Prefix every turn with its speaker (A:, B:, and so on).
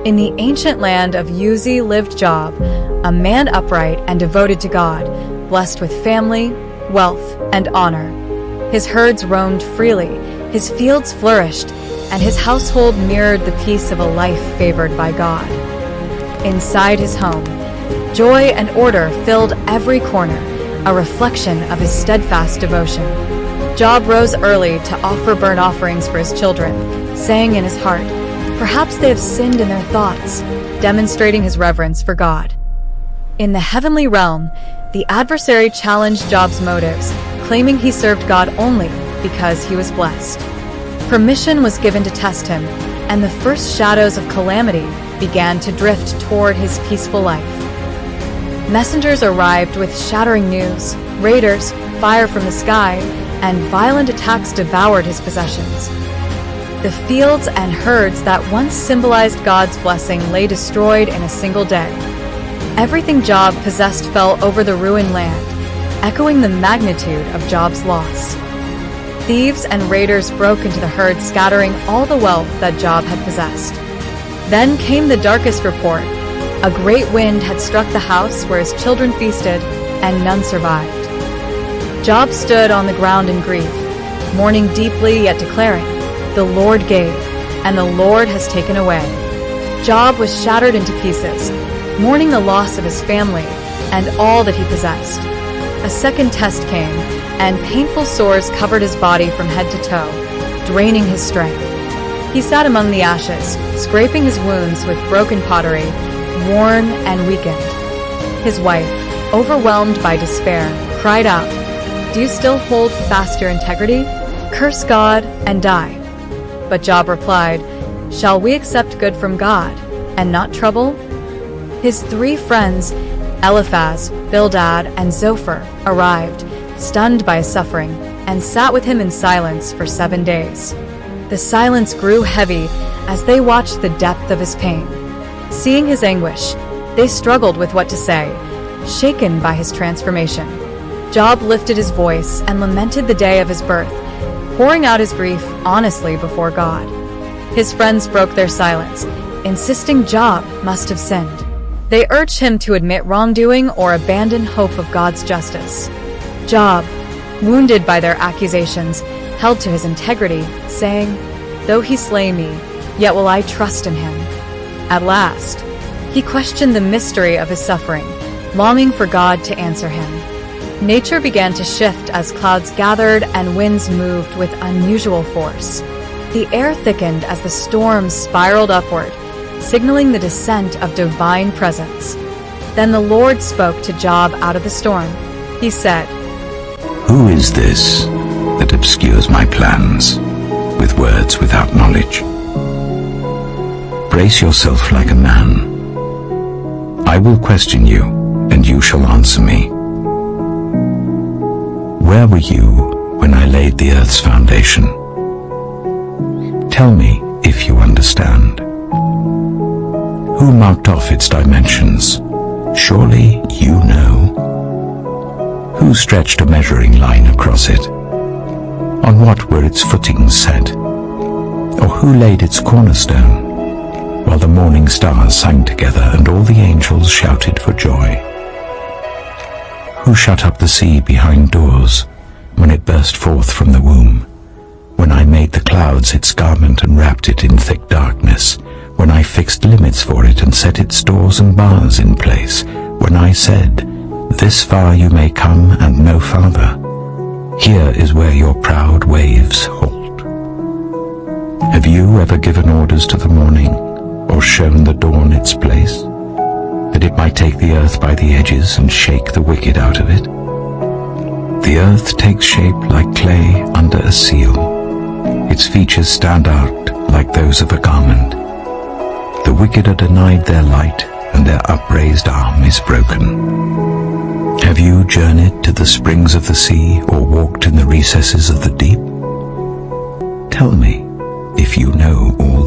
A: In the ancient land of Uzi lived Job, a man upright and devoted to God, blessed with family, wealth, and honor. His herds roamed freely, his fields flourished, and his household mirrored the peace of a life favored by God. Inside his home, joy and order filled every corner, a reflection of his steadfast devotion. Job rose early to offer burnt offerings for his children, saying in his heart, "Perhaps they have sinned in their thoughts," demonstrating his reverence for God. In the heavenly realm, the adversary challenged Job's motives, claiming he served God only because he was blessed. Permission was given to test him, and the first shadows of calamity began to drift toward his peaceful life. Messengers arrived with shattering news, raiders, fire from the sky, and violent attacks devoured his possessions. The fields and herds that once symbolized God's blessing lay destroyed in a single day. Everything Job possessed fell over the ruined land, echoing the magnitude of Job's loss. Thieves and raiders broke into the herd, scattering all the wealth that Job had possessed. Then came the darkest report. A great wind had struck the house where his children feasted, and none survived. Job stood on the ground in grief, mourning deeply yet declaring, "The Lord gave, and the Lord has taken away." Job was shattered into pieces, mourning the loss of his family and all that he possessed. A second test came, and painful sores covered his body from head to toe, draining his strength. He sat among the ashes, scraping his wounds with broken pottery, worn and weakened. His wife, overwhelmed by despair, cried out, "Do you still hold fast your integrity? Curse God and die." But Job replied, "Shall we accept good from God and not trouble?" His 3 friends, Eliphaz, Bildad, and Zophar, arrived, stunned by his suffering, and sat with him in silence for 7 days. The silence grew heavy as they watched the depth of his pain. Seeing his anguish, they struggled with what to say, shaken by his transformation. Job lifted his voice and lamented the day of his birth, pouring out his grief honestly before God. His friends broke their silence, insisting Job must have sinned. They urged him to admit wrongdoing or abandon hope of God's justice. Job, wounded by their accusations, held to his integrity, saying, "Though he slay me, yet will I trust in him." At last, he questioned the mystery of his suffering, longing for God to answer him. Nature began to shift as clouds gathered and winds moved with unusual force. The air thickened as the storms spiraled upward, signaling the descent of divine presence. Then the Lord spoke to Job out of the storm. He said,
B: "Who is this that obscures my plans with words without knowledge? Brace yourself like a man. I will question you, and you shall answer me. Where were you when I laid the earth's foundation? Tell me if you understand. Who marked off its dimensions? Surely you know. Who stretched a measuring line across it? On what were its footings set? Or who laid its cornerstone, while the morning stars sang together and all the angels shouted for joy? Who shut up the sea behind doors when it burst forth from the womb? When I made the clouds its garment and wrapped it in thick darkness, when I fixed limits for it and set its doors and bars in place, when I said, 'This far you may come and no farther. Here is where your proud waves halt.' Have you ever given orders to the morning, or shown the dawn its place, that it might take the earth by the edges and shake the wicked out of it? The earth takes shape like clay under a seal. Its features stand out like those of a garment. The wicked are denied their light, and their upraised arm is broken. Have you journeyed to the springs of the sea, or walked in the recesses of the deep? Tell me if you know all